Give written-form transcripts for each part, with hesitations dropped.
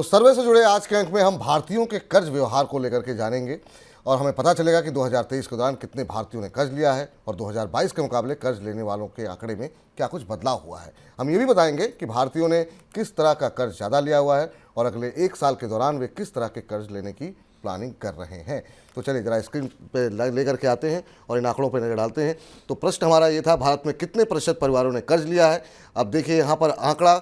तो सर्वे से जुड़े आज के अंक में हम भारतीयों के कर्ज व्यवहार को लेकर के जानेंगे और हमें पता चलेगा कि 2023 के दौरान कितने भारतीयों ने कर्ज लिया है और 2022 के मुकाबले कर्ज लेने वालों के आंकड़े में क्या कुछ बदलाव हुआ है। हम ये भी बताएंगे कि भारतीयों ने किस तरह का कर्ज ज़्यादा लिया हुआ है और अगले एक साल के दौरान वे किस तरह के कर्ज लेने की प्लानिंग कर रहे हैं। तो चलिए जरा स्क्रीन पे लेकर के आते हैं और इन आंकड़ों पर नजर डालते हैं। तो प्रश्न हमारा ये था, भारत में कितने प्रतिशत परिवारों ने कर्ज लिया है। अब देखिए यहाँ पर आंकड़ा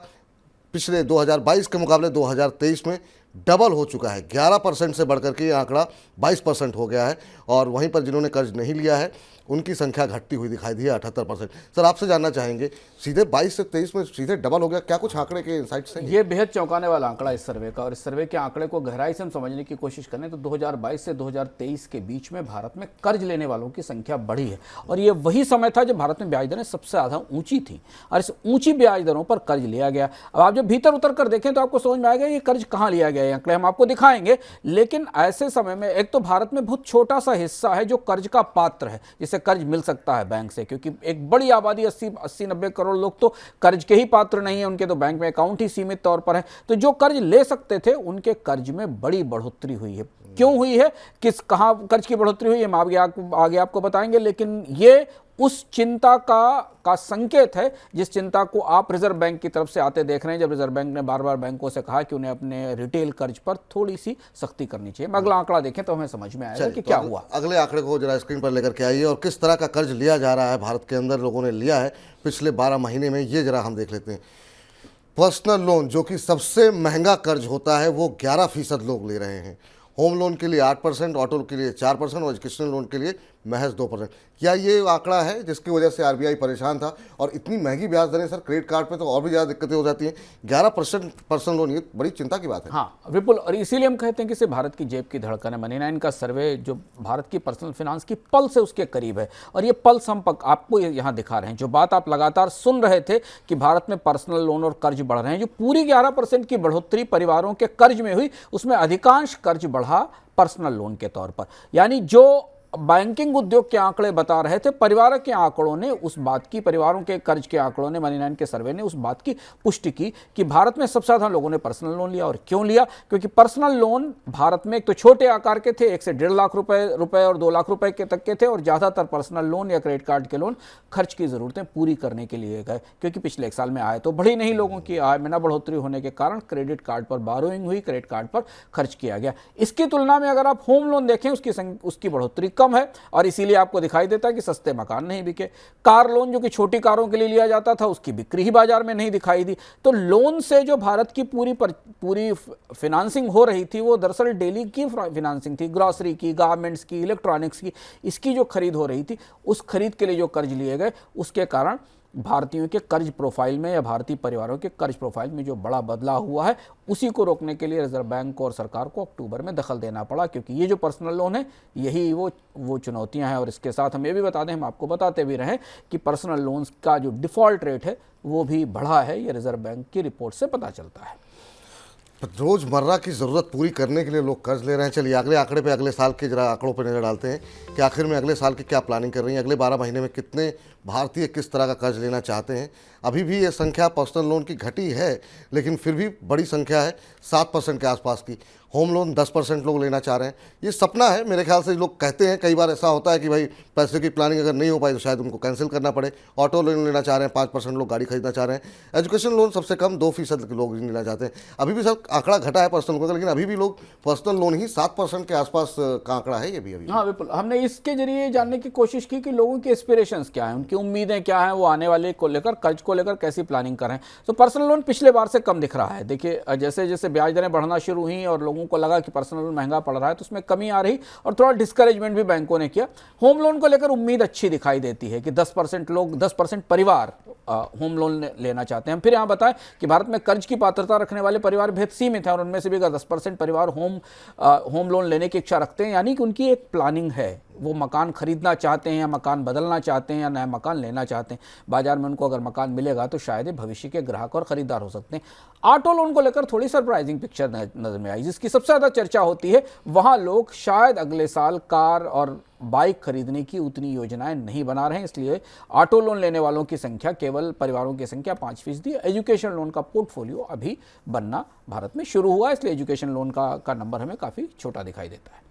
पिछले 2022 के मुकाबले 2023 में डबल हो चुका है। 11% से बढ़कर के ये आंकड़ा 22% हो गया है और वहीं पर जिन्होंने कर्ज नहीं लिया है उनकी संख्या घटती हुई दिखाई दी है 78%। सर आपसे जानना चाहेंगे, सीधे 22 से 23 में सीधे डबल हो गया, क्या कुछ आंकड़े के इनसाइट्स हैं? ये बेहद चौंकाने वाला आंकड़ा इस सर्वे का, और इस सर्वे के आंकड़े को गहराई से हम समझने की कोशिश करें तो 2022 से 2023 के बीच में भारत में कर्ज लेने वालों की संख्या बढ़ी है और ये वही समय था जब भारत में ब्याज दरें सबसे ज़्यादा ऊंची थी और इस ऊंची ब्याज दरों पर कर्ज लिया गया। अब आप जब भीतर उतर कर देखें तो आपको समझ में आएगा ये कर्ज कहाँ लिया गया है। आंकड़े हम आपको दिखाएंगे, लेकिन ऐसे समय में एक तो भारत में बहुत छोटा सा हिस्सा है जो कर्ज का पात्र है, जिसे कर्ज मिल सकता है बैंक से, क्योंकि एक बड़ी आबादी 80-90 करोड़ लोग तो कर्ज के ही पात्र नहीं है, उनके तो बैंक में अकाउंट ही सीमित तौर पर है। तो जो कर्ज ले सकते थे उनके कर्ज में बड़ी बढ़ोतरी हुई है। क्यों हुई है, कहां कर्ज की बढ़ोतरी हुई है, हम आगे आपको बताएंगे, लेकिन ये उस चिंता का संकेत है जिस चिंता को आप रिजर्व बैंक की तरफ से आते देख रहे हैं, जब रिजर्व बैंक ने बार बार बैंकों से कहा कि उन्हें अपने रिटेल कर्ज पर थोड़ी सी सख्ती करनी चाहिए। अगला आंकड़ा देखें तो हमें समझ में आएगा कि क्या हुआ। अगले आंकड़े को जरा स्क्रीन पर लेकर के आइए और किस तरह का कर्ज लिया जा रहा है भारत के अंदर, लोगों ने लिया है पिछले 12 महीने में, ये जरा हम देख लेते हैं। पर्सनल लोन जो कि सबसे महंगा कर्ज होता है वो 11% लोग ले रहे हैं। होम लोन के लिए 8%, ऑटो के लिए 4% और एजुकेशनल लोन के लिए महज 2%। क्या ये आंकड़ा है जिसकी वजह से आरबीआई परेशान था? और इतनी महंगी ब्याज दरें सर क्रेडिट कार्ड पे तो और भी ज़्यादा दिक्कतें हो जाती हैं। 11% पर्सनल लोन, ये बड़ी चिंता की बात है। हाँ विपुल, और इसीलिए हम कहते हैं कि इसे भारत की जेब की धड़कन है। मनी9 का सर्वे जो भारत की पर्सनल फाइनेंस की पल्स है उसके करीब है और ये पल्स हम आपको यहाँ दिखा रहे हैं। जो बात आप लगातार सुन रहे थे कि भारत में पर्सनल लोन और कर्ज बढ़ रहे हैं, जो पूरी 11% की बढ़ोतरी परिवारों के कर्ज में हुई, उसमें अधिकांश कर्ज बढ़ा पर्सनल लोन के तौर पर। यानी जो बैंकिंग उद्योग के आंकड़े बता रहे थे, परिवार के आंकड़ों ने उस बात की, परिवारों के कर्ज के आंकड़ों ने, मनी9 के सर्वे ने उस बात की पुष्टि की कि भारत में सबसे ज़्यादा लोगों ने पर्सनल लोन लिया। और क्यों लिया? क्योंकि पर्सनल लोन भारत में एक तो छोटे आकार के थे, 1 से 1.5 लाख रुपए और 2 लाख रुपए के तक के थे, और ज़्यादातर पर्सनल लोन या क्रेडिट कार्ड के लोन खर्च की ज़रूरतें पूरी करने के लिए गए, क्योंकि पिछले एक साल में आय तो बढ़ी नहीं, लोगों की आय में न बढ़ोतरी होने के कारण क्रेडिट कार्ड पर बारोइंग हुई, क्रेडिट कार्ड पर खर्च किया गया। इसकी तुलना में अगर आप होम लोन देखें उसकी बढ़ोतरी कम है और इसीलिए आपको दिखाई देता है कि सस्ते मकान नहीं बिके। कार लोन जो कि छोटी कारों के लिए लिया जाता था उसकी बिक्री ही बाजार में नहीं दिखाई दी। तो लोन से जो भारत की पूरी फिनांसिंग हो रही थी वो दरअसल डेली की फिनांसिंग थी, ग्रॉसरी की, गारमेंट्स की, इलेक्ट्रॉनिक्स की, इसकी जो खरीद हो रही थी, उस खरीद के लिए जो कर्ज लिए गए उसके कारण भारतीयों के कर्ज प्रोफाइल में या भारतीय परिवारों के कर्ज प्रोफाइल में जो बड़ा बदलाव हुआ है, उसी को रोकने के लिए रिजर्व बैंक को और सरकार को अक्टूबर में दखल देना पड़ा, क्योंकि ये जो पर्सनल लोन है यही वो चुनौतियां हैं। और इसके साथ हम ये भी बता दें, हम आपको बताते भी रहें कि पर्सनल लोन्स का जो डिफ़ॉल्ट रेट है वो भी बढ़ा है, ये रिजर्व बैंक की रिपोर्ट से पता चलता है। रोज़मर्रा की ज़रूरत पूरी करने के लिए लोग कर्ज ले रहे हैं। चलिए अगले आंकड़े पे, अगले साल के जरा आंकड़ों पे नज़र डालते हैं कि आखिर में अगले साल की क्या प्लानिंग कर रही हैं। अगले 12 महीने में कितने भारतीय किस तरह का कर्ज लेना चाहते हैं। अभी भी ये संख्या पर्सनल लोन की घटी है, लेकिन फिर भी बड़ी संख्या है, 7% के आसपास की। होम लोन 10% लोग लेना चाह रहे हैं। ये सपना है मेरे ख्याल से, लोग कहते हैं, कई बार ऐसा होता है कि भाई पैसे की प्लानिंग अगर नहीं हो पाई तो शायद उनको कैंसिल करना पड़े। ऑटो लोन लेना चाह रहे हैं, 5% लोग गाड़ी खरीदना चाह रहे हैं। एजुकेशन लोन सबसे कम 2% लोग लेना चाहते हैं। अभी भी सर आंकड़ा घटा है पर्सनल लोन का, लेकिन अभी भी लोग पर्सनल लोन ही 7% के आसपास का आंकड़ा है ये भी अभी। हाँ बिल्कुल, हमने इसके जरिए जानने की कोशिश की कि लोगों की एस्पिरेशंस क्या हैं, उनकी उम्मीदें क्या हैं, वो आने वाले को लेकर, कर्ज को लेकर कैसी प्लानिंग कर रहे हैं। तो पर्सनल लोन पिछले बार से कम दिख रहा है। देखिए जैसे जैसे ब्याज दरें बढ़ना शुरू हुई और लोगों को लगा कि पर्सनल लोन महंगा पड़ रहा है तो उसमें कमी आ रही और थोड़ा डिस्करेजमेंट भी बैंकों ने किया। होम लोन को लेकर उम्मीद अच्छी दिखाई देती है कि 10% परिवार होम लोन लेना चाहते हैं। फिर यहाँ बताएं कि भारत में कर्ज की पात्रता रखने वाले परिवार बेहद सीमित हैं और उनमें से भी अगर 10% परिवार होम लोन लेने की इच्छा रखते हैं, यानी कि उनकी एक प्लानिंग है, वो मकान खरीदना चाहते हैं या मकान बदलना चाहते हैं या नया मकान लेना चाहते हैं। बाजार में उनको अगर मकान मिलेगा तो शायद भविष्य के ग्राहक और खरीदार हो सकते हैं। ऑटो लोन को लेकर थोड़ी सरप्राइजिंग पिक्चर नजर में आई, जिसकी सबसे ज़्यादा चर्चा होती है। वहाँ लोग शायद अगले साल कार और बाइक खरीदने की उतनी योजनाएं नहीं बना रहे हैं। इसलिए ऑटो लोन लेने वालों की संख्या, केवल परिवारों की संख्या 5%। एजुकेशन लोन का पोर्टफोलियो अभी बनना भारत में शुरू हुआ है, इसलिए एजुकेशन लोन का नंबर हमें काफ़ी छोटा दिखाई देता है।